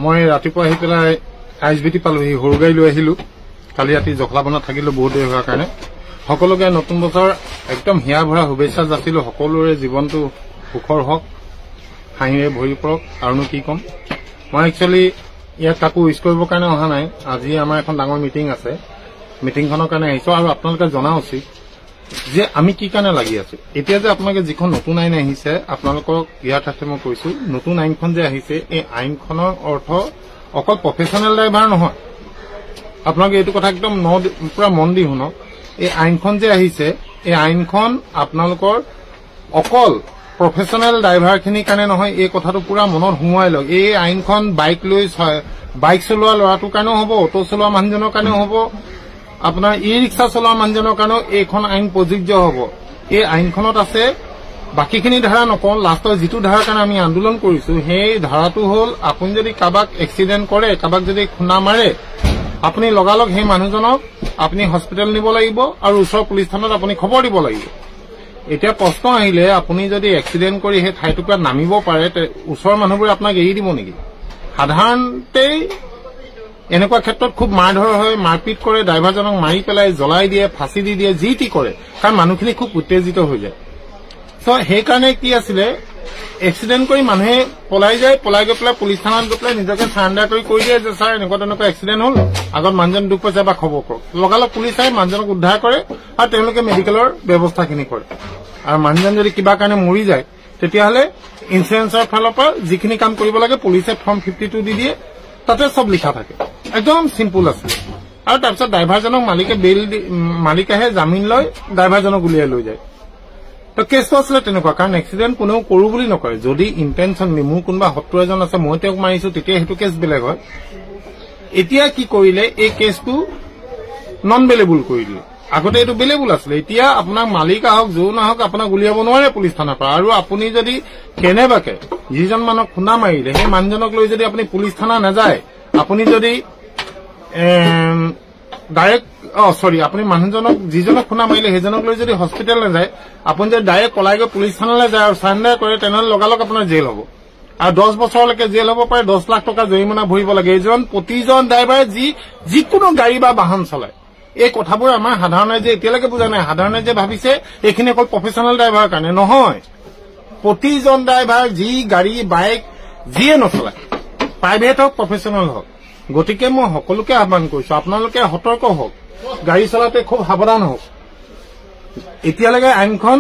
মই ৰাতিপুৱা আহি পেলাই আইএছবিটি পালোহি, সৰু গাড়ী লৈ আহিলো। কালি ৰাতি জখলাবনাত থাকিলো বহুত দেৰি হোৱাৰ কাৰণে। সকলোকে নতুন বছৰ একদম হিয়া ভৰা শুভেচ্ছা যাচিলো। সকলোৰে জীৱনটো সুখৰ হওক, হাঁহিৰে ভৰি পৰক। আৰুনো কি ক'ম, মই একচুৱেলি ইয়াত কাকো উইচ কৰিবৰ কাৰণে অহা নাই। আজি আমাৰ এখন ডাঙৰ মিটিং আছে, মিটিংখনৰ কাৰণে আহিছো। আৰু আপোনালোকে জনা উচিত যে আমি কি কাৰণে লাগি আছো। এতিয়া যে আপোনালোকে যিখন নতুন আইন আহিছে, আপোনালোকক ইয়াৰ ক্ষেত্ৰত মই কৈছো, নতুন আইনখন যে আহিছে, এই আইনখনৰ অৰ্থ অকল প্ৰফেচনেল ড্ৰাইভাৰ নহয়। আপোনালোকে এইটো কথা একদম পুৰা মন দি শুনক। এই আইনখন যে আহিছে, এই আইনখন আপোনালোকৰ অকল প্ৰফেচনেল ড্ৰাইভাৰখিনিৰ কাৰণে নহয়। এই কথাটো পুৰা মনত সোমোৱাই লওক। এই আইনখন বাইক চলোৱা ল'ৰাটোৰ কাৰণেও হ'ব, অটো চলোৱা মানুহজনৰ কাৰণেও হ'ব, আপোনাৰ ই ৰিক্সা চলোৱা মানুহজনৰ কাৰণেও এইখন আইন প্ৰযোজ্য হ'ব। এই আইনখনত আছে, বাকীখিনি ধাৰা নকওঁ, লাষ্টৰ যিটো ধাৰাৰ কাৰণে আমি আন্দোলন কৰিছো, সেই ধাৰাটো হ'ল আপুনি যদি কাৰোবাক এক্সিডেণ্ট কৰে, কাৰোবাক যদি খুন্দা মাৰে, আপুনি লগালগ সেই মানুহজনক আপুনি হস্পিটেল নিব লাগিব আৰু ওচৰৰ পুলিচ থানাত আপুনি খবৰ দিব লাগিব। এতিয়া প্ৰশ্ন আহিলে, আপুনি যদি এক্সিডেণ্ট কৰি সেই ঠাইটুকুৰাত নামিব পাৰে, ওচৰৰ মানুহবোৰে আপোনাক এৰি দিব নেকি? সাধাৰণতেই এনেকুৱা ক্ষেত্ৰত খুব মাৰধৰ হয়, মাৰপিট কৰে, ড্ৰাইভাৰজনক মাৰি পেলাই জ্বলাই দিয়ে, ফাঁচি দি দিয়ে, যি টি কৰে, কাৰণ মানুহখিনি খুব উত্তেজিত হৈ যায়। চ' সেইকাৰণে কি আছিলে, এক্সিডেণ্ট কৰি মানুহে পলাই যায়, পলাই গৈ পেলাই পুলিচ থানাত গৈ পেলাই নিজকে চাৰেণ্ডাৰ কৰি দিয়ে যে ছাৰ এনেকুৱা তেনেকুৱা এক্সিডেণ্ট হ'ল, আগত মানুহজন দুখ পাইছে বা খবৰ কৰক। লগালগ পুলিচ আহি মানুহজনক উদ্ধাৰ কৰে আৰু তেওঁলোকে মেডিকেলৰ ব্যৱস্থাখিনি কৰে। আৰু মানুহজন যদি কিবা কাৰণে মৰি যায়, তেতিয়াহ'লে ইঞ্চুৰেঞ্চৰ ফালৰ পৰা যিখিনি কাম কৰিব লাগে পুলিচে ফৰ্ম 52 দি দিয়ে, তাতে চব লিখা থাকে, একদম চিম্পুল আছে। আৰু তাৰপিছত ড্ৰাইভাৰজনক মালিকেহে জামিন লৈ ড্ৰাইভাৰজনক উলিয়াই লৈ যায়। তো কেছটো আছিলে তেনেকুৱা, কাৰণ এক্সিডেণ্ট কোনেও কৰো বুলি নকৰে। যদি ইণ্টেনশ্যনলি মোৰ কোনোবা শত্ৰু এজন আছে, মই তেওঁক মাৰিছো, তেতিয়া সেইটো কেছ বেলেগ হয়। এতিয়া কি কৰিলে, এই কেছটো নন বেলেবুল কৰি দিলে। আগতে এইটো বেলেবুল আছিলে। এতিয়া আপোনাক মালিক আহক, যোন আহক, আপোনাক উলিয়াব নোৱাৰে পুলিচ থানাৰ পৰা। আৰু আপুনি যদি কেনেবাকে যিজন মানুহক খুন্দা মাৰিলে, সেই মানুহজনক লৈ যদি আপুনি পুলিচ থানা নাযায়, আপুনি যদি ডাইৰেক্ট আপুনি মানুহজনক যিজনক খুন্দা মাৰিলে সেইজনক লৈ যদি হস্পিটেল নাযায়, আপুনি যদি ডাইৰেক্ট পলাই গৈ পুলিচ থানালৈ যায় আৰু চাৰেণ্ডাৰ কৰে, তেনেহ'লে লগালগ আপোনাৰ জেল হ'ব। আৰু 10 বছৰলৈকে জেল হ'ব পাৰে, 10 লাখ টকা জৰিমনা ভৰিব লাগে। প্ৰতিজন ড্ৰাইভাৰে যিকোনো গাড়ী বা বাহন চলায়। এই কথাবোৰ আমাৰ সাধাৰণ ৰাইজে এতিয়ালৈকে বুজা নাই। সাধাৰণ ৰাইজে ভাবিছে এইখিনি অকল প্ৰফেচনেল ড্ৰাইভাৰৰ কাৰণে নহয়। প্ৰতিজন ড্ৰাইভাৰ যি গাড়ী বাইক যিয়ে নচলায়, প্ৰাইভেট হওক প্ৰফেচনেল হওক। গতিকে মই সকলোকে আহ্বান কৰিছো, আপোনালোকে সতৰ্ক হওক, গাড়ী চলাতে খুব সাৱধান হওক। এতিয়ালৈকে আইনখন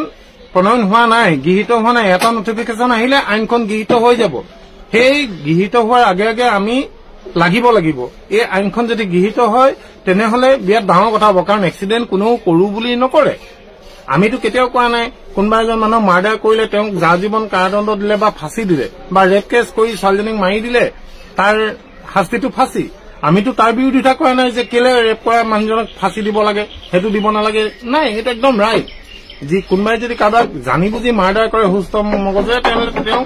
প্ৰণয়ন হোৱা নাই, গৃহীত হোৱা নাই। এটা নটিফিকেশ্যন আহিলে আইনখন গৃহীত হৈ যাব। সেই গৃহীত হোৱাৰ আগে আগে আমি লাগিব। এই আইনখন যদি গৃহীত হয়, তেনেহলে বিৰাট ডাঙৰ কথা হ'ব। কাৰণ এক্সিডেণ্ট কোনেও কৰো বুলি নকৰে। আমিতো কেতিয়াও কোৱা নাই কোনোবা এজন মানুহক মাৰ্ডাৰ কৰিলে তেওঁক যাজীৱন কাৰাদণ্ড দিলে বা ফাঁচি দিলে, বা ৰেপ কেছ কৰি ছোৱালীজনীক মাৰি দিলে তাৰ শাস্তিটো ফাঁচি। আমিতো তাৰ বিৰোধিতা কৰা নাই যে কেলে ৰেপ কৰা মানুহজনক ফাঁচি দিব লাগে, সেইটো দিব নালাগে। নাই, সেইটো একদম ৰাইট। কোনোবাই যদি কাৰোবাক জানি বুজি মাৰ্ডাৰ কৰে সুস্থ মগজেৰে, তেনেহ'লে তেওঁ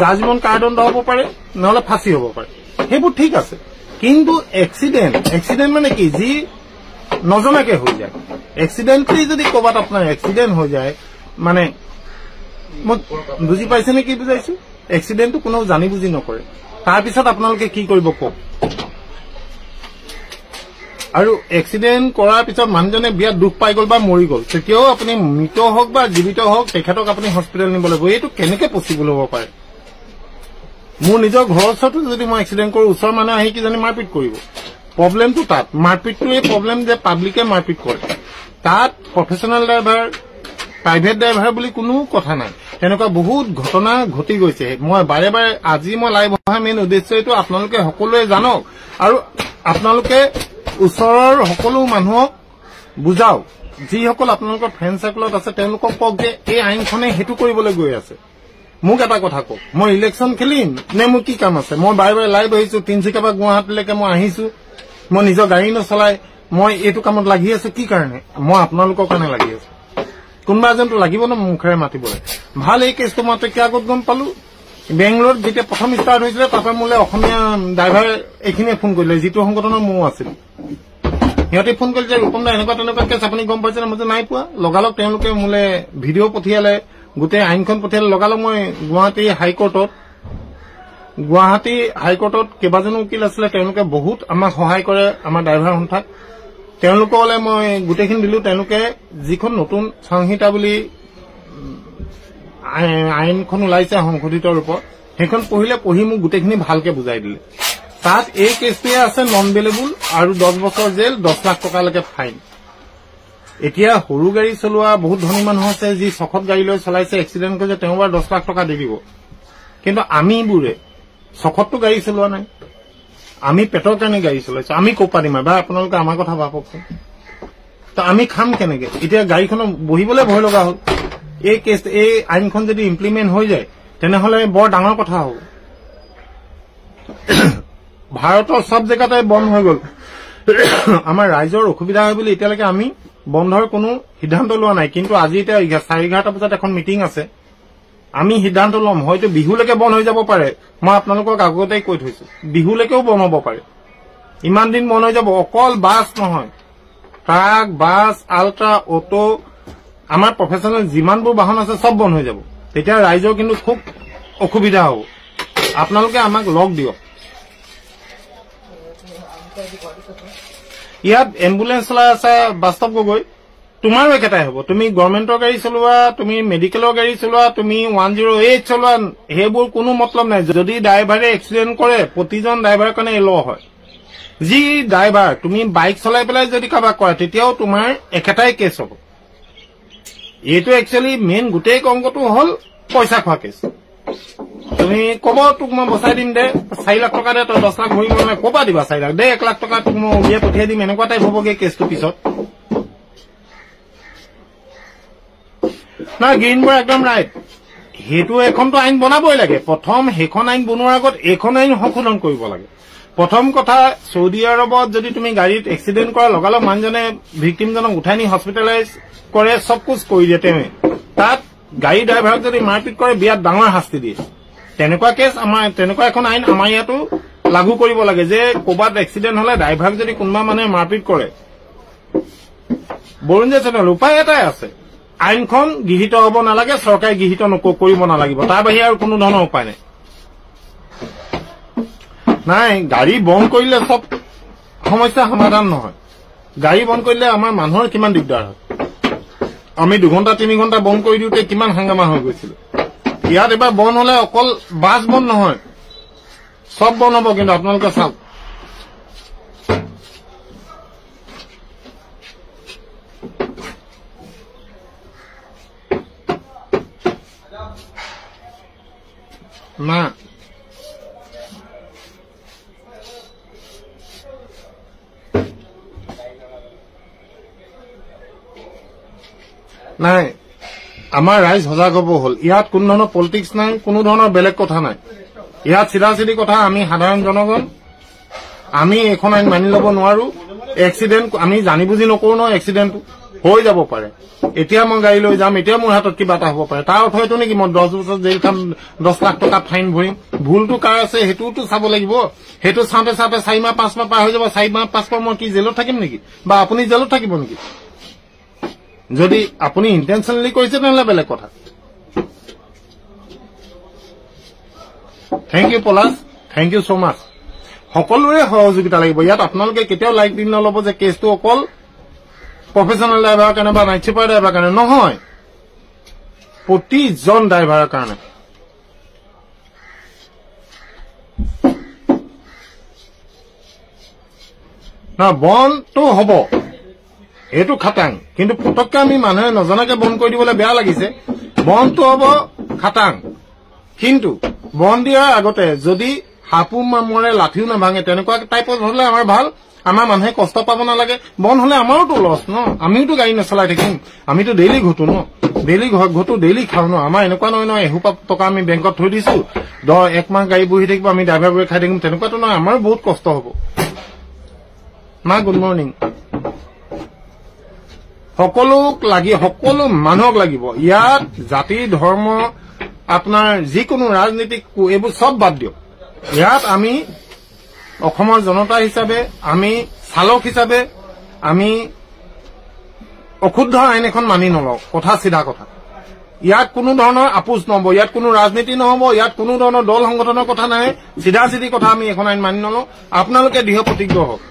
যাজীৱন কাৰাদণ্ড হ'ব পাৰে, নহলে ফাঁচি হ'ব পাৰে, সেইবোৰ ঠিক আছে। কিন্তু এক্সিডেণ্ট মানে কি, যি নজনাকে হৈ যায়। এক্সিডেণ্টলি যদি ক'ৰবাত আপোনাৰ এক্সিডেণ্ট হৈ যায়, মানে মই বুজি পাইছে নে কি বুজাইছো? এক্সিডেণ্টটো কোনেও জানি বুজি নকৰে। তাৰপিছত আপোনালোকে কি কৰিব কওক। আৰু এক্সিডেণ্ট কৰাৰ পিছত মানুহজনে বিৰাট দুখ পাই গ'ল বা মৰি গ'ল, তেতিয়াও আপুনি মৃত হওক বা জীৱিত হওক, তেখেতক আপুনি হস্পিটেল নিব লাগিব। এইটো কেনেকে পচিবল হ'ব পাৰে? মোৰ নিজৰ ঘৰৰ ওচৰতো যদি মই এক্সিডেণ্ট কৰো, ওচৰৰ মানুহে আহি কিজানি মাৰপিট কৰিব। প্ৰব্লেমটো তাত, মাৰপিটটোৱে প্ৰব্লেম যে পাব্লিকে মাৰপিট কৰে। তাত প্ৰফেচনেল ড্ৰাইভাৰ, প্ৰাইভেট ড্ৰাইভাৰ বুলি কোনো কথা নাই। তেনেকুৱা বহুত ঘটনা ঘটি গৈছে। মই বাৰে বাৰে আজি মই লাইভ অহা মেইন উদ্দেশ্য এইটো, আপোনালোকে সকলোৱে জানক আৰু আপোনালোকে ওচৰৰ সকলো মানুহক বুজাওক। যিসকল আপোনালোকৰ ফ্ৰেণ্ড চাৰ্কলত আছে তেওঁলোকক কওক যে এই আইনখনে সেইটো কৰিবলৈ গৈ আছে। মোক এটা কথা কওক, মই ইলেকশ্যন খেলিম নে মোৰ কি কাম আছে? মই বাৰে বাৰে লাইভ আহিছো, তিনিচুকীয়া পৰা গুৱাহাটীলৈকে মই আহিছো, মই নিজৰ গাড়ী নচলাই মই এইটো কামত লাগি আছো। কি কাৰণে? মই আপোনালোকৰ কাৰণে লাগি আছো। কোনোবা এজনটো লাগিব ন মুখেৰে মাতিবলৈ। ভাল, এই কেছটো মই তেতিয়া আগত গম পালো। বেংগলোৰত যেতিয়া প্ৰথম ষ্টাৰ্ট হৈছিলে, তাৰপৰা মোলৈ অসমীয়া ড্ৰাইভাৰ এইখিনিয়ে ফোন কৰিলে, যিটো সংগঠনৰ ময়ো আছিল। সিহঁতে ফোন কৰিলে যে ৰূপম দা এনেকুৱা তেনেকুৱা কেছ আপুনি গম পাইছে নে? মই যে নাই পোৱা। লগালগ তেওঁলোকে মোলৈ ভিডিঅ' পঠিয়ালে, গোটেই আইনখন পঠিয়ালে। লগালগ মই গুৱাহাটী হাইকোৰ্টত গুৱাহাটী হাইকোৰ্টত কেইবাজনো উকিল আছিলে, তেওঁলোকে বহুত আমাক সহায় কৰে, আমাৰ ড্ৰাইভাৰ সন্থাক। তেওঁলোকলৈ মই গোটেইখিনি দিলো। তেওঁলোকে যিখন নতুন সংহিতা বুলি আইনখন ওলাইছে সংশোধিত ৰূপত, সেইখন পঢ়ি মোক গোটেইখিনি ভালকে বুজাই দিলে। তাত এই কেছটোৱে আছে নন বেলেবল আৰু 10 বছৰ জেল, 10 লাখ টকালৈকে ফাইন। এতিয়া সৰু গাড়ী চলোৱা বহুত ধনী মানুহ আছে, যি চখত গাড়ী লৈ চলাইছে, এক্সিডেণ্ট কৰিছে, তেওঁ বাৰু 10 লাখ টকা দি দিব। কিন্তু আমিবোৰে চখতটো গাড়ী চলোৱা নাই, আমি পেটৰ কাৰণে গাড়ী চলাইছো। আমি ক'ৰ পৰা দিম? বা আপোনালোকে আমাৰ কথা ভাবকচোন, তো আমি খাম কেনেকে? এতিয়া গাড়ীখনত বহিবলৈ ভয় লগা হ'ল। এই আইনখন যদি ইমপ্লিমেণ্ট হৈ যায় তেনেহলে বৰ ডাঙৰ কথা হ'ব। ভাৰতৰ সব জেগাতে বন্ধ হৈ গ'ল। আমাৰ ৰাইজৰ অসুবিধা হয় বুলি এতিয়ালৈকে আমি বন্ধৰ কোনো সিদ্ধান্ত লোৱা নাই। কিন্তু আজি এতিয়া 11:30 বজাত এখন মিটিং আছে, আমি সিদ্ধান্ত ল'ম। হয়তো বিহুলৈকে বন্ধ হৈ যাব পাৰে, মই আপোনালোকক আগতেই কৈ থৈছো, বিহুলৈকেও বন্ধ হ'ব পাৰে। ইমান দিন বন্ধ হৈ যাব। অকল বাছ নহয়, ট্ৰাক, বাছ, আল্ট্ৰা, অটো, আমাৰ প্ৰফেচনেল যিমানবোৰ বাহন আছে চব বন্ধ হৈ যাব। তেতিয়া ৰাইজৰ কিন্তু খুব অসুবিধা হ'ব। আপোনালোকে আমাক লগ দিয়ক। ইয়াত এম্বুলেন্স চলাই আছে বাস্তৱ গগৈ, তোমাৰো একেটাই হ'ব। তুমি গভৰ্ণমেণ্টৰ গাড়ী চলোৱা, তুমি মেডিকেলৰ গাড়ী চলোৱা, তুমি 108 চলোৱা, সেইবোৰ কোনো মতলব নাই। যদি ড্ৰাইভাৰে এক্সিডেণ্ট কৰে, প্ৰতিজন ড্ৰাইভাৰৰ কাৰণে ল হয়। যি ড্ৰাইভাৰ তুমি বাইক চলাই পেলাই যদি কাৰোবাক কৰে, তেতিয়াও তোমাৰ একেটাই কেছ হ'ব। এইটো একচুৱেলি মেইন গোটেই অংকটো হ'ল পইচা খোৱা কেছ। তুমি কব তোক মই বচাই দিম দে, 4 লাখ টকা দে, তই 10 লাখ ভৰিব নালাগে, ক'পা দিবা 4 লাখ? দে 1 লাখ টকা তোক মই উলিয়াই পঠিয়াই দিম, এনেকুৱা টাইপ হ'বগে কেছটো পিছত। না গ্ৰীণবোৰ একদম ৰাইট। সেইটো এখনতো আইন বনাবই লাগে। প্ৰথম সেইখন আইন বনোৱাৰ আগত এইখন আইন সংশোধন কৰিব লাগে। প্ৰথম কথা, চৌদি আৰবত যদি তুমি গাড়ীত এক্সিডেণ্ট কৰা লগালগ মানুহজনে ভিক্টিমজনক উঠাই নি হস্পিটেলাইজ কৰে, চব কুছ কৰি দিয়ে। তেওঁ তাত গাড়ী ড্ৰাইভাৰক যদি মাৰপিট কৰে, বিয়াত ডাঙৰ শাস্তি দিয়ে। তেনেকুৱা কেছ তেনেকুৱা এখন আইন আমাৰ ইয়াতো লাগু কৰিব লাগে, যে ক'ৰবাত এক্সিডেণ্ট হলে ড্ৰাইভাৰক যদি কোনোবা মানুহে মাৰপিট কৰে, বৰুণ যে চেনেল উপায় এটাই আছে, আইনখন গৃহীত হ'ব নালাগে, চৰকাৰে গৃহীত কৰিব নালাগিব, তাৰ বাহিৰে আৰু কোনো ধৰণৰ উপায় নাই। নাই, গাড়ী বন্ধ কৰিলে চব সমস্যা সমাধান নহয়। গাড়ী বন্ধ কৰিলে আমাৰ মানুহৰ কিমান দিগদাৰ হয়। আমি 2 ঘণ্টা 3 ঘণ্টা বন্ধ কৰি দিওঁতে কিমান হাংগামা হৈ গৈছিল। ইয়াত এবাৰ বন্ধ হলে অকল বাছ বন্ধ নহয়, চব বন্ধ হ'ব। কিন্তু আপোনালোকে চাওক, না নাই, আমাৰ ৰাইজ সজাগ হ'ব হ'ল। ইয়াত কোনো ধৰণৰ পলিটিক্স নাই, কোনো ধৰণৰ বেলেগ কথা নাই। ইয়াত চিধা চিধি কথা, আমি সাধাৰণ জনগণ, আমি এইখন আইন মানি ল'ব নোৱাৰো। এক্সিডেণ্ট আমি জানি বুজি নকৰো নহয়, এক্সিডেণ্টটো হৈ যাব পাৰে। এতিয়া মই গাড়ী লৈ যাম, এতিয়া মোৰ হাতত কিবা এটা হ'ব পাৰে, তাৰ অৰ্থ এইটো নেকি মই 10 বছৰ জেল খাম, 10 লাখ টকা ফাইন ভৰিম? ভুলটো কাৰ আছে সেইটোতো চাব লাগিব। সেইটো চাওঁতে 4 মাহ 5 মাহ পাৰ হৈ যাব। 4 মাহ 5 মাহ মই কি জেলত থাকিম নেকি? বা আপুনি জেলত থাকিব নেকি? যদি আপুনি ইণ্টেনশ্যনেলি কৰিছে তেনেহলে বেলেগ কথা। Thank you Palash, thank you so' much. সকলোৰে সহযোগিতা লাগিব ইয়াত। আপোনালোকে কেতিয়াও লাইক দি নল'ব যে কেছটো অকল প্ৰফেচনেল ড্ৰাইভাৰৰ কাৰণে বা নাইট ছুপাৰ ড্ৰাইভাৰৰ কাৰণে নহয়, প্ৰতিজন ড্ৰাইভাৰৰ কাৰণে। না বন্ধটো হ'ব, এইটো খাটাং। কিন্তু পটককে আমি মানুহে নজনাকে বন্ধ কৰি দিবলৈ বেয়া লাগিছে। বন্ধটো হ'ব খাটাং, কিন্তু বন্ধ দিয়াৰ আগতে যদি সাপো মৰে লাঠিও নাভাঙে, তেনেকুৱা টাইপত হলে আমাৰ ভাল। আমাৰ মানুহে কষ্ট পাব নালাগে। বন্ধ হলে আমাৰোতো লছ ন, আমিওতো গাড়ী নচলাই থাকিম। আমিতো ডেইলি ঘটো ন, ডেইলি ঘটো, ডেইলি খাওঁ ন। আমাৰ এনেকুৱা নহয় নহয় এসোপা টকা আমি বেংকত থৈ দিছো, 1 মাহ গাড়ী বহি থাকিব, আমি ড্ৰাইভাৰবোৰে খাই থাকিম, তেনেকুৱাতো নহয়। আমাৰো বহুত কষ্ট হ'ব। মা গুড মৰ্ণিং। সকলো মানুহক লাগিব। ইয়াত জাতি ধৰ্ম আপোনাৰ যিকোনো ৰাজনীতিক এইবোৰ চব বাদ দিয়ক। ইয়াত আমি অসমৰ জনতা হিচাপে, আমি চালক হিচাপে আমি অশুদ্ধ আইন এখন মানি নলওঁ। কথা চিধা কথা। ইয়াত কোনো ধৰণৰ আপোচ নহব, ইয়াত কোনো ৰাজনীতি নহব, ইয়াত কোনো ধৰণৰ দল সংগঠনৰ কথা নাই, চিধা চিধি কথা আমি এখন আইন মানি নলওঁ। আপোনালোকে দৃঢ় প্ৰতিজ্ঞ হওক।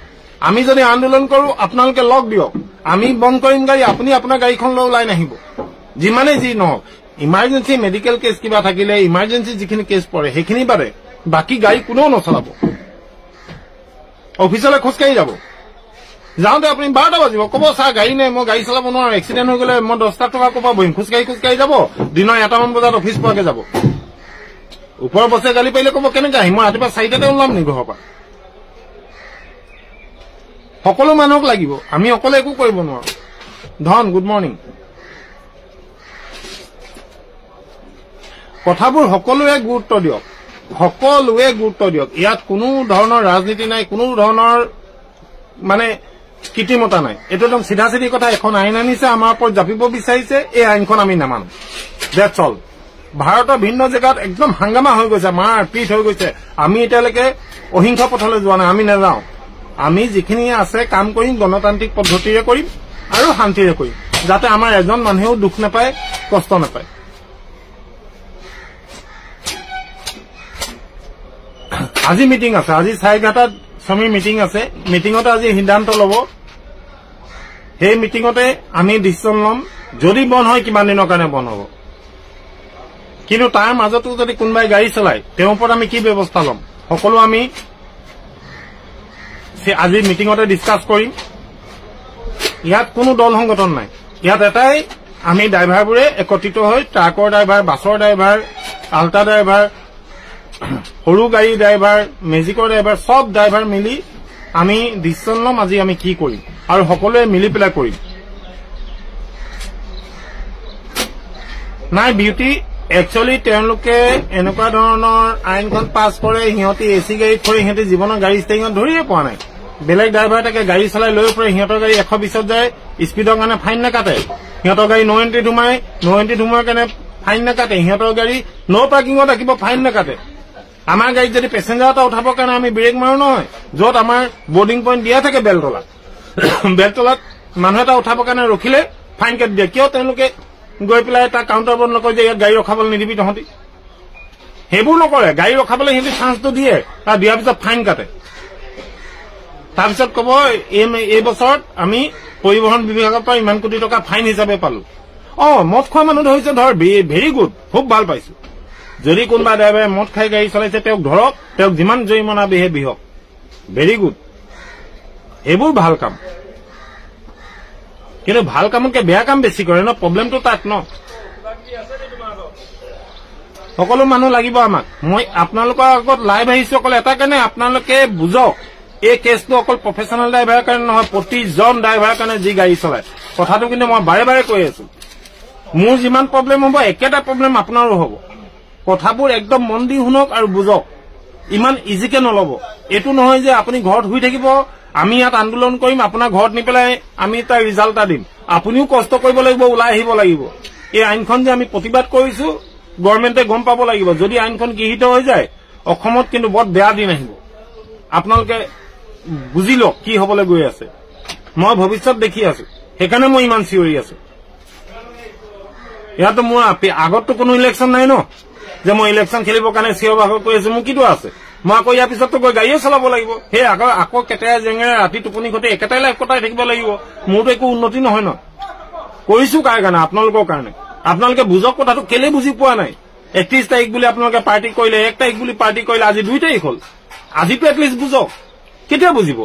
আমি যদি আন্দোলন কৰো আপোনালোকে লগ দিয়ক, আমি বন্ধ কৰিম গাড়ী, আপুনি আপোনাৰ গাড়ীখন লৈ ওলাই নাহিব। যিমানে যি নহওক, ইমাৰ্জেঞ্চি মেডিকেল কেছ কিবা থাকিলে, ইমাৰ্জেঞ্চি যিখিনি কেছ পৰে সেইখিনি বাদে বাকী গাড়ী কোনেও নচলাব। অফিচলৈ খোজকাঢ়ি যাব, যাওঁতে আপুনি 12টা বাজিব, ক'ব ছাৰ গাড়ী নাই, মই গাড়ী চলাব নোৱাৰো, এক্সিডেণ্ট হৈ গ'লে মই 10 লাখ টকা ক'ৰ পৰা বহিম, খোজকাঢ়ি যাব, দিনৰ 1টামান বজাত অফিচ পোৱাকে যাব। ওপৰৰ বছে গালি পাৰিলে ক'ব কেনেকে আহিম, মই ৰাতিপুৱা 4টাতে ওলাম নি ঘৰৰ পৰা। সকলো মানুহক লাগিব, আমি অকলে একো কৰিব নোৱাৰো। ধন, গুড মৰ্ণিং। কথাবোৰ সকলোৱে গুৰুত্ব দিয়ক, সকলোৱে গুৰুত্ব দিয়ক। ইয়াত কোনো ধৰণৰ ৰাজনীতি নাই, কোনো ধৰণৰ মানে কৃত্ৰিমতা নাই। এইটো একদম চিধা চিধি কথা। এখন আইন আনিছে, আমাৰ ওপৰত জাপিব বিচাৰিছে, এই আইনখন আমি নামানো। That's all. ভাৰতৰ ভিন্ন জেগাত একদম হাংগামা হৈ গৈছে, মাৰ পিট হৈ গৈছে। আমি এতিয়ালৈকে অহিংসা পথলৈ যোৱা নাই, আমি নাযাওঁ। আমি যিখিনি আছে কাম কৰিম, গণতান্ত্ৰিক পদ্ধতিৰে কৰিম আৰু শান্তিৰে কৰিম, যাতে আমাৰ এজন মানুহেও দুখ নাপায়, কষ্ট নাপায়। আজি মিটিং আছে, আজি 11:30 শ্ৰমিক মিটিং আছে। মিটিঙতে আজি সিদ্ধান্ত ল'ব। সেই মিটিঙতে আমি ডিচিছন ল'ম, যদি বন্ধ হয় কিমান দিনৰ কাৰণে বন্ধ হ'ব। কিন্তু তাৰ মাজতো যদি কোনোবাই গাড়ী চলায়, তেওঁৰ ওপৰত আমি কি ব্যৱস্থা ল'ম, সকলো আমি আজি মিটিঙতে ডিছকাছ কৰিম। ইয়াত কোনো দল সংগঠন নাই, ইয়াত এটাই, আমি ড্ৰাইভাৰবোৰে একত্ৰিত হৈ, ট্ৰাকৰ ড্ৰাইভাৰ, বাছৰ ড্ৰাইভাৰ, আল্ট্ৰা ড্ৰাইভাৰ, সৰু গাড়ী ড্ৰাইভাৰ, মেজিকৰ ড্ৰাইভাৰ, চব ড্ৰাইভাৰ মিলি আমি ডিচিছন ল'ম আজি আমি কি কৰিম, আৰু সকলোৱে মিলি পেলাই কৰিম। নাই বিউটি, একচুৱেলি তেওঁলোকে এনেকুৱা ধৰণৰ আইনখন পাছ কৰে, সিহঁতি এচি গাড়ীত ফুৰে, সিহঁতি জীৱনৰ গাড়ী ষ্টেৰিঙত ধৰিয়ে পোৱা নাই। বেলেগ ড্ৰাইভাৰ থাকে গাড়ী চলাই লৈ ফুৰে, সিহঁতৰ গাড়ী 120ত যায়, স্পীডৰ কাৰণে ফাইন নাকাটে। সিহঁতৰ গাড়ী নো এণ্ট্ৰি ধুমাৰ কাৰণে ফাইন নাকাটে। সিহঁতৰ গাড়ী ন' পাৰ্কিঙত ৰাখিব, ফাইন নাকাটে। আমাৰ গাড়ীত যদি পেচেঞ্জাৰ এটা উঠাবৰ কাৰণে আমি ব্ৰেক মাৰো নহয়, য'ত আমাৰ বৰ্ডিং পইণ্ট দিয়া থাকে বেলতলাত, বেলতলাত মানুহ এটা উঠাবৰ কাৰণে ৰখিলে ফাইন কাটি দিয়ে। কিয় তেওঁলোকে গৈ পেলাই তাৰ কাউণ্টাৰ বন্ধ নকৰে যে ইয়াত গাড়ী ৰখাবলৈ নিদিবি তহঁতি? সেইবোৰ নকৰে, গাড়ী ৰখাবলৈ সিহঁতি চান্সটো দিয়ে, তাৰ দিয়াৰ পিছত ফাইন কাটে। তাৰপিছত ক'ব এই বছৰত আমি পৰিবহণ বিভাগৰ পৰা ইমান কোটি টকা ফাইন হিচাপে পালো। মদ খোৱা মানুহ ধৰিছে, ধৰ, ভেৰি গুড, খুব ভাল পাইছো। যদি কোনোবা ড্ৰাইভাৰে মদ খাই গাড়ী চলাইছে, তেওঁক ধৰক, তেওঁক যিমান জৰিমনা বিহে বিহক, ভেৰি গুড, এইবোৰ ভাল কাম। কিন্তু ভাল কামতকে বেয়া কাম বেছি কৰে ন, প্ৰব্লেমটো তাত ন। সকলো মানুহ লাগিব আমাক। মই আপোনালোকৰ আগত লাইভ আহিছো অকল এটা কাৰণে, আপোনালোকে বুজক এই কেছটো অকল প্ৰফেচনেল ড্ৰাইভাৰৰ কাৰণে নহয়, প্ৰতিজন ড্ৰাইভাৰৰ কাৰণে যি গাড়ী চলায়। কথাটো কিন্তু মই বাৰে বাৰে কৈ আছো, মোৰ যিমান প্ৰব্লেম হ'ব একেটা প্ৰব্লেম আপোনাৰো হ'ব। কথাবোৰ একদম মন দি শুনক আৰু বুজক, ইমান ইজিকে নল'ব। এইটো নহয় যে আপুনি ঘৰত শুই থাকিব, আমি ইয়াত আন্দোলন কৰিম, আপোনাৰ ঘৰত নি পেলাই আমি তাৰ ৰিজাল্ট এটা দিম। আপুনিও কষ্ট কৰিব লাগিব, ওলাই আহিব লাগিব। এই আইনখন যে আমি প্ৰতিবাদ কৰিছো, গভৰ্ণমেণ্টে গম পাব লাগিব। যদি আইনখন গৃহীত হৈ যায়, অসমত কিন্তু বৰ বেয়া দিন আহিব। আপোনালোকে বুজি লওক কি হবলৈ গৈ আছে। মই ভৱিষ্যত দেখি আছো, সেইকাৰণে মই ইমান চিঞৰি আছো। ইয়াতো মোৰ আগততো কোনো ইলেকশ্যন নাই ন, যে মই ইলেকশ্যন খেলিবৰ কাৰণে চিঞৰ বাখৰ কৰি আছো। মোৰ কিটো আছে? মই আকৌ ইয়াৰ পিছততো গৈ গাড়ীয়ে চলাব লাগিব। সেই আকৌ কেটেৰা জেঙেৰে ৰাতি টোপনি ঘটি একেটাই লাইফ কটাই থাকিব লাগিব। মোৰতো একো উন্নতি নহয় ন। কৰিছো কাৰ কাৰণে? আপোনালোকৰ কাৰণে। আপোনালোকে বুজক কথাটো, কেলে বুজি পোৱা নাই? 31 তাৰিখ বুলি আপোনালোকে পাৰ্টি কৰিলে, 1 তাৰিখ বুলি পাৰ্টি কৰিলে, আজি 2 তাৰিখ হ'ল। আজিতো এটলিষ্ট বুজক, কেতিয়া বুজিব?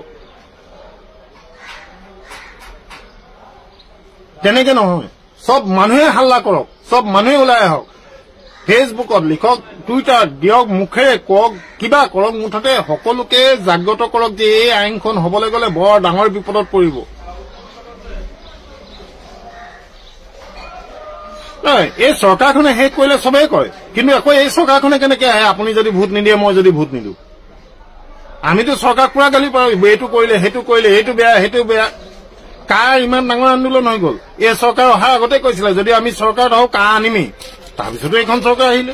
তেনেকে নহয়। চব মানুহে হাল্লা কৰক, চব মানুহে ওলাই আহক, ফেচবুকত লিখক, টুইটাৰত দিয়ক, মুখেৰে কওক, কিবা কৰক, মুঠতে সকলোকে জাগ্ৰত কৰক যে এই আইনখন হবলৈ গলে বৰ ডাঙৰ বিপদত পৰিব। এই চৰকাৰখনে শেষ কৰিলে চবেই কয়, কিন্তু আকৌ এই চৰকাৰখনে কেনেকে আহে? আপুনি যদি ভোট নিদিয়ে, মই যদি ভোট নিদিওঁ, আমিতো চৰকাৰক পুৰা গালি পাৰো, এইটো কৰিলে, সেইটো কৰিলে, এইটো বেয়া, সেইটো বেয়া। কাৰ ইমান ডাঙৰ আন্দোলন হৈ গল? এই চৰকাৰ অহাৰ আগতে কৈছিলে যদি আমি চৰকাৰত আহো কাৰ আনিমেই। তাৰপিছতো এইখন চৰকাৰ আহিলে।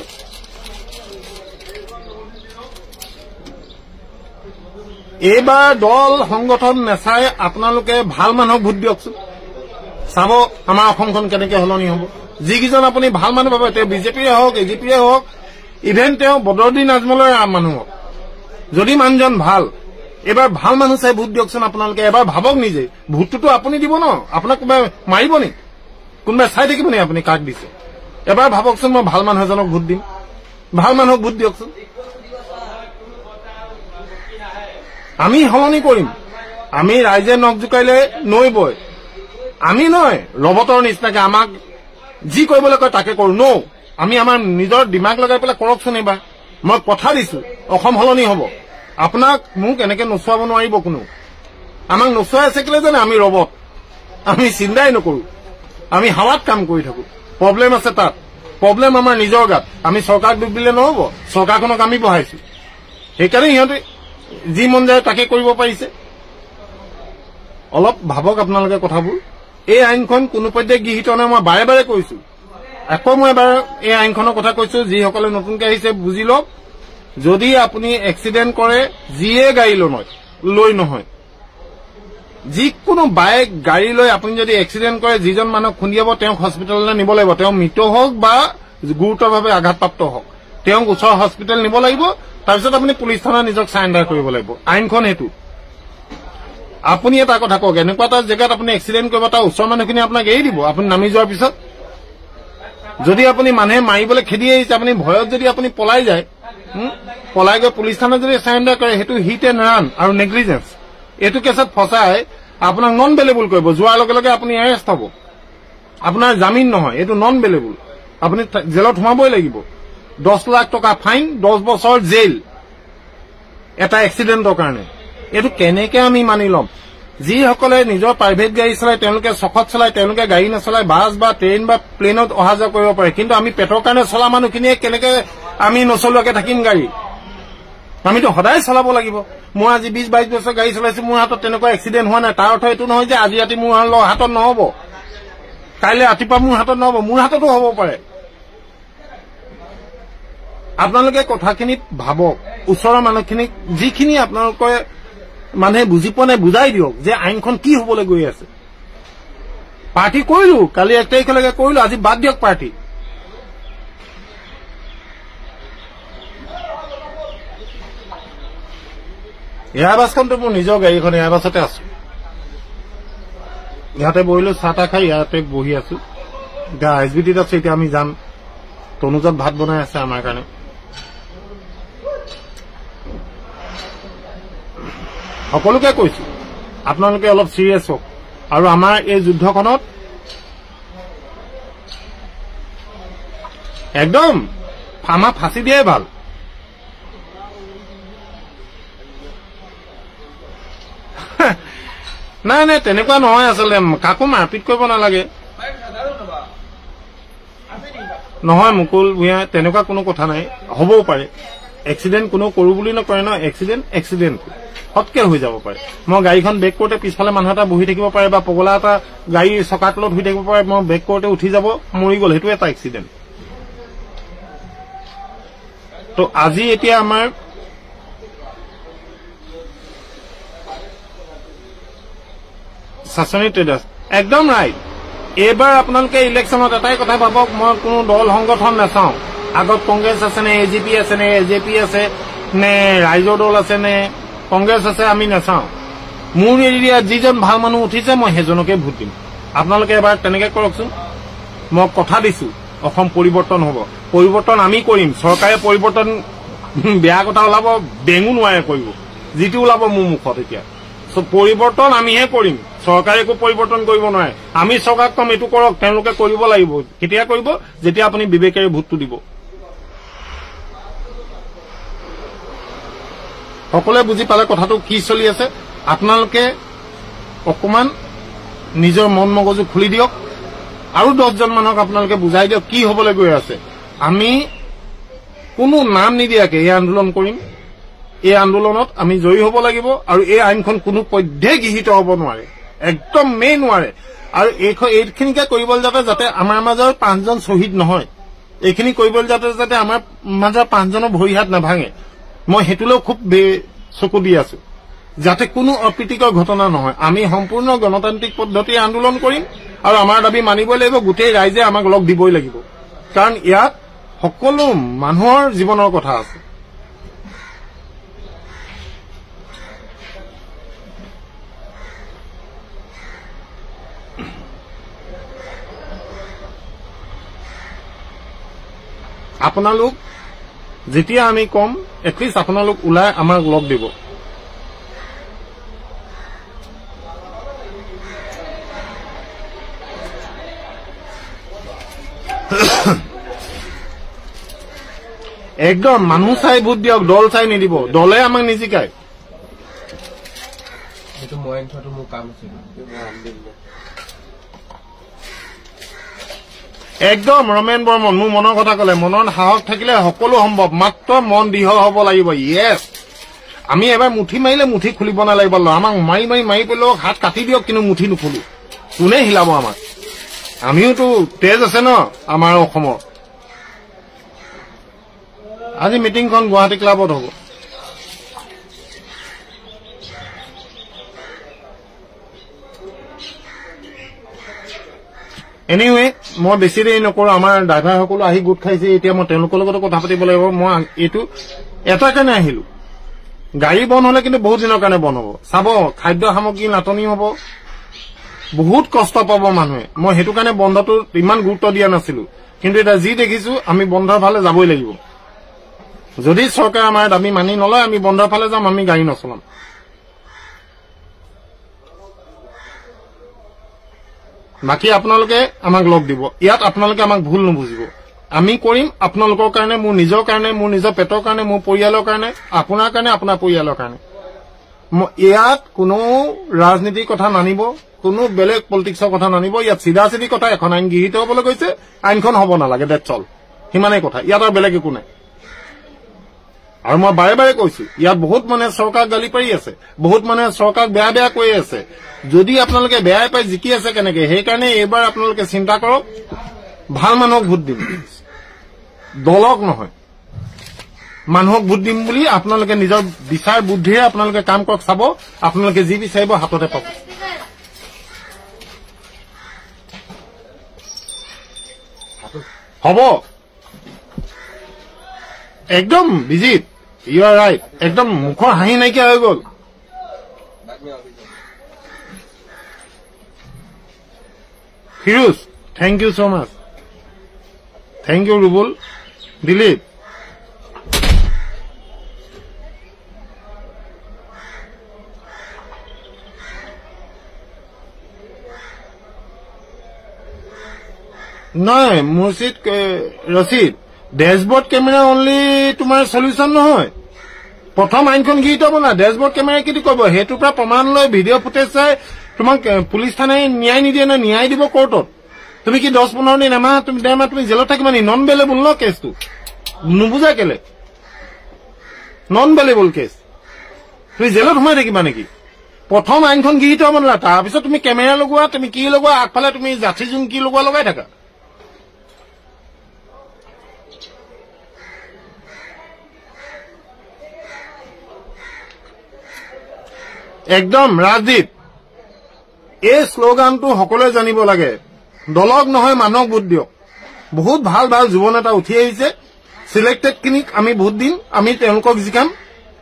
এইবাৰ দল সংগঠন নেচাই আপোনালোকে ভাল মানুহক ভোট দিয়কচোন, চাব আমাৰ অসমখন কেনেকে সলনি হব। যিকেইজন আপুনি ভাল মানুহ পাব তেওঁ বিজেপিৰে হওক এজিপিৰে হওক ইভেন তেওঁ বদৰুদ্দিন আজমলৰ মানুহ হওক যদি মানুহজন ভাল এবাৰ ভাল মানুহ চাই ভোট দিয়কচোন আপোনালোকে এবাৰ ভাবক নিজে ভোটটোতো আপুনি দিব ন আপোনাক কোনোবাই মাৰিব নি কোনোবাই চাই থাকিব নি আপুনি কাক দিছে এবাৰ ভাবকচোন মই ভাল মানুহ এজনক ভোট দিম ভাল মানুহক ভোট দিয়কচোন আমি সলনি কৰিম আমি ৰাইজে নখ জোকাৰিলে নৈ বয় আমি নহয় ৰবটৰ নিচিনাকে আমাক যি কৰিবলৈ কয় তাকে কৰো ন আমি আমাৰ নিজৰ দিমাগ লগাই পেলাই কৰকচোন এবাৰ মই কথা দিছো অসম সলনি হ'ব আপোনাক মোক এনেকে নচুৱাব নোৱাৰিব কোনো আমাক নচুৱাই আছে কেলে জানে আমি ৰবট আমি চিন্তাই নকৰো আমি হাৱাত কাম কৰি থাকো প্ৰব্লেম আছে তাত প্ৰব্লেম আমাৰ নিজৰ গাত আমি চৰকাৰক দুখ দিলে নহব চৰকাৰখনক আমি বহাইছো সেইকাৰণে সিহঁতে যি মন যায় তাকে কৰিব পাৰিছে অলপ ভাবক আপোনালোকে কথাবোৰ এই আইনখন কোনো পৰ্যায়ে গৃহীত নহয় মই বাৰে বাৰে কৈছো আকৌ মই এবাৰ এই আইনখনৰ কথা কৈছো যিসকলে নতুনকে আহিছে বুজি লওক যদি আপুনি এক্সিডেণ্ট কৰে যিয়ে গাড়ী লৈ নহয় যিকোনো বাইক গাড়ী লৈ আপুনি যদি এক্সিডেণ্ট কৰে যিজন মানুহক খুন্দিয়াব তেওঁক হস্পিটেললৈ নিব লাগিব তেওঁ মৃত হওক বা গুৰুতৰভাৱে আঘাতপ্ৰাপ্ত হওক তেওঁক ওচৰৰ হস্পিটেল নিব লাগিব তাৰপিছত আপুনি পুলিচ থানাত নিজক চাৰেণ্ডাৰ কৰিব লাগিব আইনখন সেইটো আপুনি এটা কথা কওক এনেকুৱা এটা জেগাত আপুনি এক্সিডেণ্ট কৰিব তাৰ ওচৰৰ মানুহখিনি আপোনাক এৰি দিব আপুনি নামি যোৱাৰ পিছত যদি আপুনি মানুহে মাৰিবলৈ খেদি আহিছে আপুনি ভয়ত যদি আপুনি পলাই যায় পলাই গৈ পুলিচ থানাত যদি চাৰেণ্ডাৰ কৰে সেইটো হিট এণ্ড ৰান আৰু নেগলিজেন্স এইটো কেছত ফচাই আপোনাক নন বেলেবল কৰিব যোৱাৰ লগে লগে আপুনি এৰেষ্ট হ'ব আপোনাৰ জামিন নহয় এইটো নন বেলেবল আপুনি জেলত সোমাবই লাগিব 10 লাখ টকা ফাইন 10 বছৰ জেল এটা এক্সিডেণ্টৰ কাৰণে এইটো কেনেকে আমি মানি ল'ম যিসকলে নিজৰ প্ৰাইভেট গাড়ী চলায় তেওঁলোকে চখত চলায় তেওঁলোকে গাড়ী নচলায় বাছ বা ট্ৰেইন বা প্লেনত অহা যোৱা কৰিব পাৰে কিন্তু আমি পেটৰ কাৰণে চলা মানুহখিনিয়ে কেনেকে আমি নচলোৱাকে থাকিম গাড়ী আমিতো সদায় চলাব লাগিব মই আজি 20-22 বছৰ গাড়ী চলাইছো মোৰ হাতত তেনেকুৱা এক্সিডেণ্ট হোৱা নাই তাৰ অৰ্থ এইটো নহয় যে আজি ৰাতি মোৰ হাতত নহব কাইলৈ ৰাতিপুৱা মোৰ হাতত নহব মোৰ হাততো হ'ব পাৰে আপোনালোকে কথাখিনি ভাবক ওচৰৰ মানুহখিনিক যিখিনি আপোনালোকে মানুহে বুজি পোৱা নাই বুজাই দিয়ক যে আইনখন কি হবলৈ গৈ আছে পাৰ্টি কৰিলো কালি 1 তাৰিখলৈকে কৰিলো আজি বাদ দিয়ক পাৰ্টি এয়াৰবাছখনতো মোৰ নিজৰ গাড়ীখন এয়াৰবাছতে আছো ইয়াতে বহিলো চাহ তাহ খাই ইয়াতে বহি আছো এতিয়া SBTত আছো এতিয়া আমি যাম তনুজাত ভাত বনাই আছে আমাৰ কাৰণে সকলোকে কৈছো আপোনালোকে অলপ সিৰিয়াছ হওক আৰু আমাৰ এই যুদ্ধখনত একদম ফামা ফাঁচি দিয়াই ভাল নাই নাই তেনেকুৱা নহয় আচলতে কাকো মাৰপিট কৰিব নালাগে নহয় মুকুল ভূঞা তেনেকুৱা কোনো কথা নাই হ'বও পাৰে এক্সিডেণ্ট কোনো কৰো বুলি নকৰে ন এক্সিডেণ্ট হতকে হৈ যাব পাৰে মই গাড়ীখন ব্ৰেক কৰোঁতে পিছফালে মানুহ এটা বহি থাকিব পাৰে বা পগলা এটা গাড়ীৰ চকাৰ তলত হৈ থাকিব পাৰে মই ব্ৰেক কৰোঁতে উঠি যাব মৰি গ'ল সেইটো এটা এক্সিডেণ্ট তো আজি এতিয়া আমাৰ শাসনী ট্ৰেডাৰ্ছ একদম ৰাইট এইবাৰ আপোনালোকে ইলেকশ্যনত এটাই কথা ভাবক মই কোনো দল সংগঠন নাচাওঁ আগত কংগ্ৰেছ আছে নে AGP আছে নে AJP আছে নে ৰাইজৰ দল আছে নে কংগ্ৰেছ আছে আমি নাচাওঁ মোৰ এৰিয়াত যিজন ভাল মানুহ উঠিছে মই সেইজনকে ভোট দিম আপোনালোকে এবাৰ তেনেকে কৰকচোন মই কথা দিছো অসম পৰিৱৰ্তন হ'ব পৰিৱৰ্তন আমি কৰিম চৰকাৰে পৰিৱৰ্তন বেয়া কথা ওলাব বেঙু নোৱাৰে কৰিব যিটো ওলাব মোৰ মুখত এতিয়া পৰিৱৰ্তন আমিহে কৰিম চৰকাৰে একো পৰিৱৰ্তন কৰিব নোৱাৰে আমি চৰকাৰক কম এইটো কৰক তেওঁলোকে কৰিব লাগিব কেতিয়া কৰিব যেতিয়া আপুনি বিবেকেৰে ভোটটো দিব সকলোৱে বুজি পালে কথাটো কি চলি আছে আপোনালোকে অকমান নিজৰ মন মগজু খুলি দিয়ক আৰু 10 জন মানুহক আপোনালোকে বুজাই দিয়ক কি হ'বলৈ গৈ আছে আমি কোনো নাম নিদিয়াকে এই আন্দোলন কৰিম এই আন্দোলনত আমি জয়ী হ'ব লাগিব আৰু এই আইনখন কোনো পৰ্যায়ে গৃহীত হ'ব নোৱাৰে একদম মেইন নোৱাৰে আৰু এইখিনিকে কৰিবলৈ যাতে আমাৰ মাজৰ 5 জন শ্বহীদ নহয় এইখিনি কৰিবলৈ যাতে আমাৰ মাজৰ 5 জনৰ ভৰি হাত নাভাঙে মই হেতুলৈ খুব চকু দি আছো যাতে কোনো অপ্ৰীতিকৰ ঘটনা নহয় আমি সম্পূৰ্ণ গণতান্ত্ৰিক পদ্ধতিৰে আন্দোলন কৰিম আৰু আমাৰ দাবী মানিবই লাগিব গোটেই ৰাইজে আমাক লগ দিবই লাগিব কাৰণ ইয়াত সকলো মানুহৰ জীৱনৰ কথা আছে আপোনালোক যেতিয়া আমি কম এটলিষ্ট আপোনালোক ওলাই আমাক লগ দিব একদম মানুহ চাই ভোট দিয়ক দল চাই নিদিব দলে আমাক নিজিকায় একদম ৰমেন বৰ্মন মোৰ মনৰ কথা কলে মনত সাহস থাকিলে সকলো সম্ভৱ মাত্ৰ মন দৃঢ় হ'ব লাগিব ইয়েছ আমি এবাৰ মুঠি মাৰিলে মুঠি খুলিব নালাগিব আমাক মাৰি পেলাও হাত কাটি দিয়ক কিন্তু মুঠি নুখুলো কোনে হিলাব আমাক আমিওতো তেজ আছে ন আমাৰ অসমৰ আজি মিটিংখন গুৱাহাটী ক্লাবত হ'ব এনিৱে মই বেছি দেৰি নকৰো আমাৰ ড্ৰাইভাৰসকলো আহি গোট খাইছে এতিয়া মই তেওঁলোকৰ লগতো কথা পাতিব লাগিব মই এইটো এটা কাৰণে আহিলো গাড়ী বন্ধ হলে কিন্তু বহুত দিনৰ কাৰণে বন্ধ হ'ব চাব খাদ্য সামগ্ৰী নাটনি হ'ব বহুত কষ্ট পাব মানুহে মই সেইটো কাৰণে বন্ধটো ইমান গুৰুত্ব দিয়া নাছিলো কিন্তু এটা যি দেখিছো আমি বন্ধৰ ফালে যাবই লাগিব যদি চৰকাৰে আমাৰ দাবী মানি নলয় আমি বন্ধৰ ফালে যাম আমি গাড়ী নচলাম বাকি আপোনালোকে আমাক লগ দিব ইয়াত আপোনালোকে আমাক ভুল নুবুজিব আমি কৰিম আপোনালোকৰ কাৰণে মোৰ নিজৰ কাৰণে মোৰ নিজৰ পেটৰ কাৰণে মোৰ পৰিয়ালৰ কাৰণে আপোনাৰ কাৰণে আপোনাৰ পৰিয়ালৰ কাৰণে ইয়াত কোনো ৰাজনীতিৰ কথা নানিব কোনো বেলেগ পলিটিক্সৰ কথা নানিব ইয়াত চিধা চিধি কথা এখন আইন গৃহীত হ'বলৈ গৈছে আইনখন হ'ব নালাগে ডেট চল সিমানেই কথা ইয়াত আৰু বেলেগ একো নাই আৰু মই বাৰে বাৰে কৈছো ইয়াত বহুত মানে চৰকাৰক গালি পাৰি আছে বহুত মানে চৰকাৰক বেয়া কৈ আছে যদি আপোনালোকে বেয়াই পাই জিকি আছে কেনেকে সেইকাৰণে এইবাৰ আপোনালোকে চিন্তা কৰক ভাল মানুহক ভোট দিম দলক নহয় মানুহক ভোট দিম বুলি আপোনালোকে নিজৰ বিচাৰ বুদ্ধিৰে আপোনালোকে কাম কৰক চাব আপোনালোকে যি বিচাৰিব হাততে পাব হ'ব একদম বিজিত ইউ আৰ ৰাইট একদম মুখৰ হাঁহি নাইকিয়া হৈ গ'ল Firoz thank you so much thank you Rubul Dilip নহয় Murshid Rashid dashboard camera only তোমাৰ সলিউশন নহয় প্ৰথম আইনখন গৃহীত হব না ডেশবোৰ্ড ক্যামেৰা কি কৰব হেতুৰ পৰা প্ৰমাণ লৈ ভিডিঅ' ফুটেজ চাই তোমাক পুলিচ থানায় ন্যায় নিদিয়ে না ন্যায় দিব কোর্টত তুমি কি 10-15 দিন এমাহ তুমি দেৰমাহ তুমি জেলত থাকিবা নি নন বেলেবল ন কেছটো নুবুজা কেলে নন বেলেবল কেছ তুমি জেলত সোমাই থাকিবা নেকি প্ৰথম আইনখন গৃহীত হব না তাৰপিছত তুমি কেমেৰা লগোৱা তুমি কি লগোৱা আগফালে তুমি জাঠি জুম কি লগোৱা লগাই থাকা একদম ৰাজদীপ এই শ্লোগানটো সকলোৱে জানিব লাগে দলক নহয় মানুহক ভোট দিয়ক বহুত ভাল ভাল যুৱ নেতা উঠি আহিছে সিলেক্টেড খিনিক আমি ভোট দিম আমি তেওঁলোকক জিকাম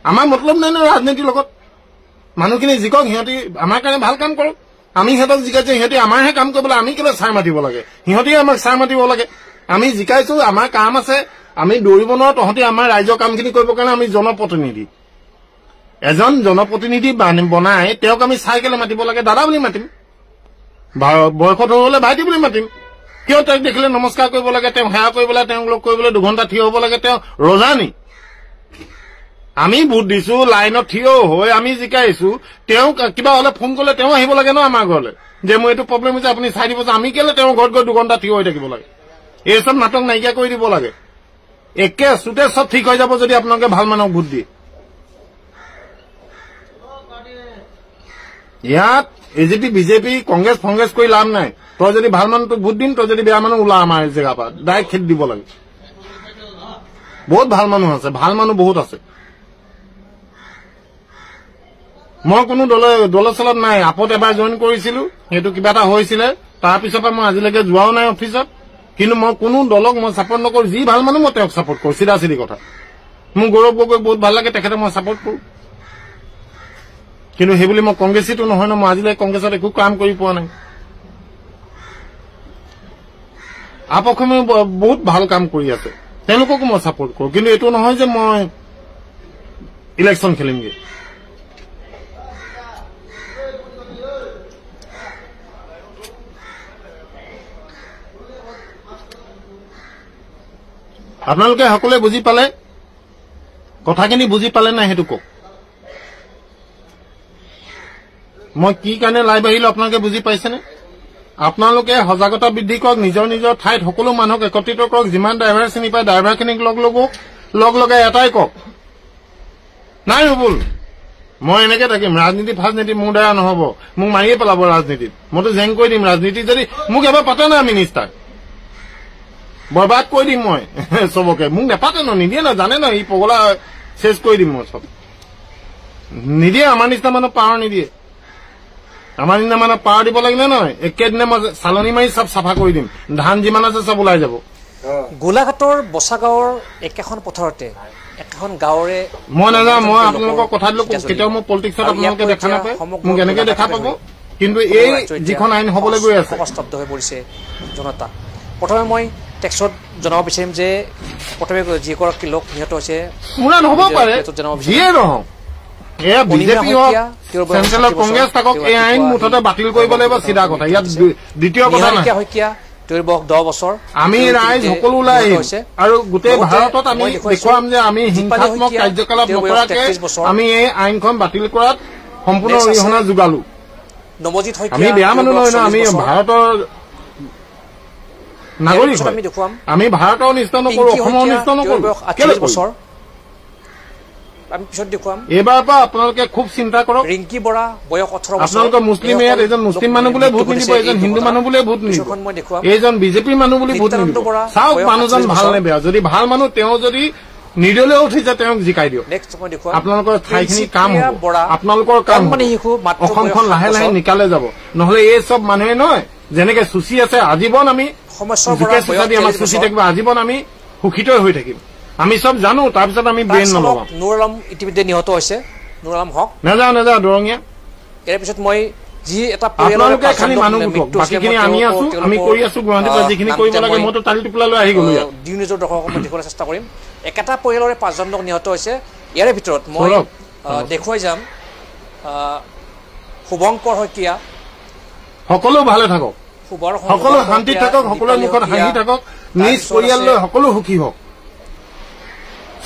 আমাৰ মতলব নাই না ৰাজনীতিৰ লগত মানুহখিনি জিকক সিহঁতি আমাৰ কাৰণে ভাল কাম কৰক আমি সিহঁতক জিকাইছে সিহঁতি আমাৰহে কাম কৰিবলৈ আমি কেলে চাই মাতিব লাগে সিহঁতি আমাক চাই মাতিব লাগে আমি জিকাইছো আমাৰ কাম আছে আমি দৌৰিব নোৱাৰো তহঁতি আমাৰ ৰাজ্যৰ কামখিনি কৰিবৰ কাৰণে আমি জনপ্ৰতিনিধি এজন জনপ্ৰতিনিধি বনাই তেওঁক আমি চাই কেলে মাতিব লাগে দাদা বুলি মাতিম বয়সত হলে ভাইটি বুলি মাতিম কিয় তেওঁক দেখিলে নমস্কাৰ কৰিব লাগে তেওঁ সেৱা কৰিবলৈ তেওঁলোক কৰিবলৈ 2 ঘণ্টা থিয় হ'ব লাগে তেওঁ ৰজানি আমি ভোট দিছো লাইনত থিয় হৈ আমি জিকাইছো তেওঁ কিবা হলে ফোন কৰিলে তেওঁ আহিব লাগে ন আমাৰ ঘৰলৈ যে মোৰ এইটো প্ৰব্লেম হৈছে আপুনি চাই দিব আমি কেলে তেওঁ ঘৰত গৈ 2 ঘণ্টা থিয় হৈ থাকিব লাগে এই সব নাটক নাইকিয়া কৰি দিব লাগে একে সুতে সব ঠিক হৈ যাব যদি আপোনালোকে ভাল মানুহক ভোট দিয়ে ইয়াত এজেপি বিজেপি কংগ্ৰেছ ফংগ্ৰেছ কৰি লাভ নাই তই যদি ভাল মানুহক ভোট দিম তই যদি বেয়া মানুহ ওলা আমাৰ জেগা পৰা ডাইৰেক্ট খেদি দিব লাগে বহুত ভাল মানুহ আছে ভাল মানুহ বহুত আছে মই কোনো দলৰ চলত নাই আপত এবাৰ জইন কৰিছিলো সেইটো কিবা এটা হৈছিলে তাৰ পিছৰ পৰা মই আজিলৈকে যোৱাও নাই অফিচত কিন্তু মই কোনো দলক মই ছাপোৰ্ট নকৰো যি ভাল মানুহ মই তেওঁক ছাপোৰ্ট কৰো চিধা চিধি কথা মোৰ গৌৰৱ গগৈ বহুত ভাল লাগে তেখেতে মই ছাপোৰ্ট কৰো কিন্তু সেইবুলি মই কংগ্ৰেছীটো নহয় ন মই আজিলৈকে কংগ্ৰেছত একো কাম কৰি পোৱা নাই আপক্ষমে বহুত ভাল কাম কৰি আছে তেওঁলোককো মই ছাপোৰ্ট কৰো কিন্তু এইটো নহয় যে মই ইলেকশ্যন খেলিমগে আপোনালোকে সকলোৱে বুজি পালে কথাখিনি বুজি পালে না হেতু কক মই কি কাৰণে লাইভ আহিলো আপোনালোকে বুজি পাইছেনে আপোনালোকে সজাগতা বৃদ্ধি কৰক নিজৰ নিজৰ ঠাইত সকলো মানুহক একত্ৰিত কৰক যিমান ড্ৰাইভাৰ চিনি পায় ড্ৰাইভাৰখিনিক লগ লগাই এটাই কওক নাই ৰবুল মই এনেকে থাকিম ৰাজনীতি ফাজনীতি মোৰ দ্বাৰা নহব মোক মাৰিয়ে পেলাব ৰাজনীতিত মইতো জেং কৰি দিম ৰাজনীতি যদি মোক এবাৰ পাতে না মিনিষ্টাৰ বৰবাদ কৰি দিম মই চবকে মোক নেপাতে ন নিদিয়ে না জানে ন ই পগলা চেছ কৰি দিম মই চব নিদিয়ে আমাৰ নিচিনা মানুহ পাৱাৰ নিদিয়ে আমাৰ নিচিনা মানুহ পাৱাৰ দিব লাগিলে নহয় একেদিনে মই চালনী মাৰি চব চাফা কৰি দিম ধান যিমান আছে চব ওলাই যাব গোলাঘাটৰ বছাগাঁৱৰ একেখন পথাৰতে একেখন গাঁৱৰে মই নাযাওঁ মই আপোনালোকৰ কথা দিলো কেতিয়াও মই পলিটিক্সত আপোনালোকে দেখা নাপায় মোক এনেকে দেখা পাব কিন্তু এই যিখন আইন হবলৈ গৈ আছে স্তব্ধ হৈ পৰিছে জনতা প্ৰথমে মই টেক্সত জনাব বিচাৰিম যে প্ৰথমে যিগৰাকী লোক নিহত হৈছে পুৰা নহব পাৰে যিয়ে নহওক এয়া বিজেপি হওক চেণ্ট্ৰেলৰ কংগ্ৰেছ থাকক এই আইন মুঠতে বাতিল কৰিব লাগিব চিধা কথা ইয়াত দ্বিতীয় কথা নাই তেওঁৰ বয়স 10 বছৰ আমি ৰাইজ সকলো ওলাই আহিম আৰু গোটেই ভাৰতত আমি দেখুৱাম যে আমি হিংসাত্মক কাৰ্যকলাপ নকৰাকে আমি এই আইনখন বাতিল কৰাত সম্পূৰ্ণ অৰিহণা যোগালো নৱজিৎ শইকীয়া আমি বেয়া মানুহ নহয় ন আমি ভাৰতৰ নাগৰিক আমি ভাৰতৰ অনিষ্ট নকৰো অসমৰ অনিষ্ট নকৰো আমি পিছত দেখুৱাম এইবাৰ পৰা আপোনালোকে খুব চিন্তা কৰক ৰিংকি বৰা বয়স 18 বছৰ আপোনালোকৰ মুছলিম ইয়াত এজন মুছলিম মানুহ বুলিয়ে ভোট নিদিব এজন হিন্দু মানুহ বুলিয়ে ভোট নিদিব এইজন বিজেপিৰ মানুহ বুলি ভোট নিদিব চাওক মানুহজন ভাল নে বেয়া যদি ভাল মানুহ তেওঁ যদি নিৰ্দলীয় উঠিছে তেওঁক জিকাই দিয়ক আপোনালোকৰ ঠাইখিনি কাম হ'ব আপোনালোকৰ কাম অসমখন লাহে লাহে নিকালে যাব নহলে এই চব মানুহে নহয় যেনেকে চুচি আছে আজীৱন আমি আমাৰ চুচি থাকিব আজীৱন আমি সুখিত হৈ থাকিম আমি সব জানো তাৰপিছত আমি ব্ৰেইন নলগাম নুৰ আলম ইতিমধ্যে নিহত হৈছে নুৰ আলম হক নাযাওঁ দৰঙীয়া ইয়াৰ পিছত মই যি এটা আপোনালোকে খালি মানুহ গোটক বাকীখিনি আমি আছো আমি কৰি আছো গুৱাহাটীৰ পৰা যিখিনি কৰিব লাগে মইতো তালি টোপলা লৈ আহি গলো ইয়াত ডিউ নিউজৰ দৰ্শকক মই দেখুৱাবলৈ চেষ্টা কৰিম একেটা পৰিয়ালৰে 5জন লোক নিহত হৈছে ইয়াৰে ভিতৰত মই দেখুৱাই যাম শুভংকৰ শইকীয়া সকলো ভালে থাকক সকলো শান্তিত থাকক সকলোৰে মুখত হাঁহি থাকক নিজ পৰিয়াললৈ সকলো সুখী হওক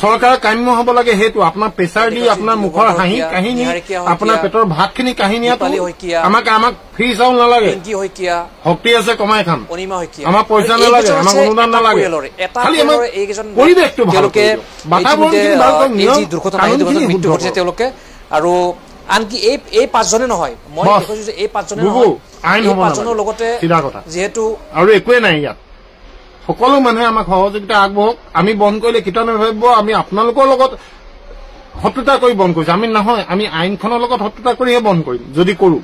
চৰকাৰ কাম্য হ'ব লাগে হেতু আপোনাৰ প্ৰেছাৰ দি আপোনাৰ মুখৰ হাঁহি কাহিনী আপোনাৰ পেটৰ ভাতখিনি কাহিনীয়াটো আমাক ফ্ৰী চাউল নালাগে শক্তি আছে কমাই খাম আমাৰ পইচা নালাগে আমাক অনুদান নালাগে খালি আমাৰ পৰিৱেশটো ভালকে বাতাবৰণখিনি ভাল কৰক মৃত্যু ঘটিছে তেওঁলোকে আৰু আনকি এই 5জনে নহয় মই দেখিছো যে এই 5জনে আইন হ'ব লগতে যিহেতু আৰু একোৱে নাই ইয়াত সকলো মানুহে আমাক সহযোগিতা আগবঢ়ক আমি বন্ধ কৰিলে কিটা নাভাবিব আমি আপোনালোকৰ লগত শত্ৰুতা কৰি বন্ধ কৰিছো আমি নহয় আমি আইনখনৰ লগত শত্ৰুতা কৰিহে বন্ধ কৰিম যদি কৰো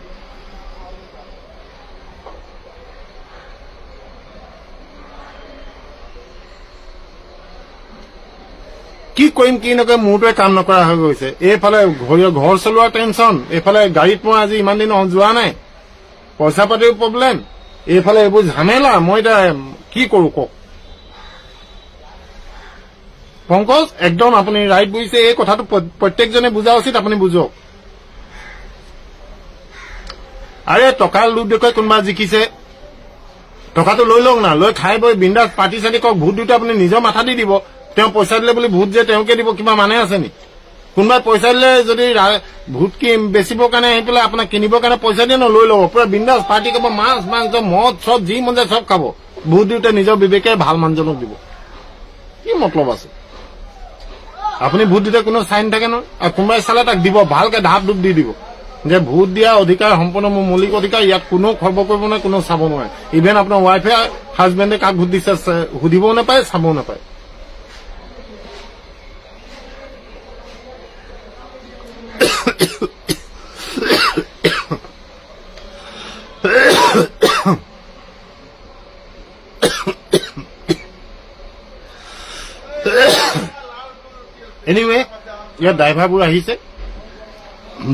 কি কৰিম কি নকৰিম মোৰটোৱে কাম নকৰা হৈ গৈছে এইফালে ঘৰ চলোৱাৰ টেনচন এইফালে গাড়ীত মই আজি ইমান দিন যোৱা নাই পইচা পাতিৰ প্ৰব্লেম এইফালে এইবোৰ ঝামেলা মই এতিয়া কি কৰো কওক পংকজ একদম আপুনি ৰাইট বুজিছে এই কথাটো প্ৰত্যেকজনে বুজা উচিত আপুনি বুজক আৰে টকাৰ লোভ দেখুৱাই কোনোবা জিকিছে টকাটো লৈ লওক না লৈ খাই বৈ বিন্দাছ পাৰ্টি চাৰ্টি কওক ভোট দিওঁতে আপুনি নিজৰ মাথা দি দিব তেওঁ পইচা দিলে বুলি ভোট যে তেওঁকে দিব কিবা মানে আছে নি কোনোবাই পইচা দিলে যদি ভোট কি বেচিবৰ কাৰণে আহি পেলাই আপোনাক কিনিবৰ কাৰণে পইচা দিয়ে ন লৈ ল'ব পুৰা বিন্দাছ পাৰ্টি খাব মাছ মাংস মদ চব যি মন যায় চব খাব ভোট দিওঁতে নিজৰ বিবেকে ভাল মানুহজনক দিব কি মতলব আছে আপুনি ভোট দিতে কোনো চাইন থাকে নহয় আৰু কোনোবাই চালে তাক দিব ভালকে ধাপ ধুপ দি দিব যে ভোট দিয়া অধিকাৰ সম্পূৰ্ণ মোৰ মৌলিক অধিকাৰ ইয়াত কোনো খবৰ কৰিব নোৱাৰে কোনো চাব নোৱাৰে ইভেন আপোনাৰ ৱাইফে হাজবেণ্ডে কাক ভোট দিছে সুধিবও নাপায় চাবও নাপায় এনিৱে ইয়াত ড্ৰাইভাৰবোৰ আহিছে,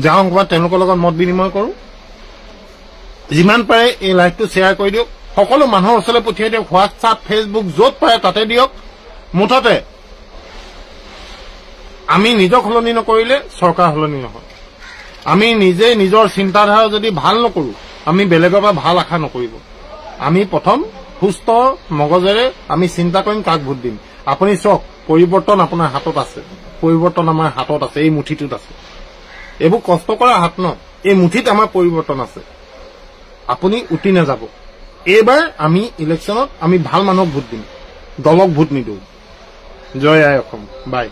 যাওঁ অকণমান তেওঁলোকৰ লগত মত বিনিময় কৰোঁ। যিমান পাৰে এই লাইভটো শ্বেয়াৰ কৰি দিয়ক, সকলো মানুহৰ ওচৰলৈ পঠিয়াই দিয়ক, হোৱাটছআপ ফেচবুক য'ত পাৰে তাতে দিয়ক। মুঠতে আমি নিজক সলনি নকৰিলে চৰকাৰ সলনি নহয়। আমি নিজে নিজৰ চিন্তাধাৰা যদি ভাল নকৰোঁ, আমি বেলেগৰ পৰা ভাল আশা নকৰিব। আমি প্ৰথম সুস্থ মগজেৰে আমি চিন্তা কৰিম কাক ভোট দিম। আপুনি চাওক, পৰিৱৰ্তন আপোনাৰ হাতত আছে, পৰিৱৰ্তন আমাৰ হাতত আছে, এই মুঠিটোত আছে। এইবোৰ কষ্ট কৰা হাত ন, এই মুঠিত আমাৰ পৰিৱৰ্তন আছে। আপুনি উঠি নাযাব। এইবাৰ আমি ইলেকশ্যনত আমি ভাল মানুহক ভোট দিম, দলক ভোট নিদিওঁ। জয় আই অসম। বাই।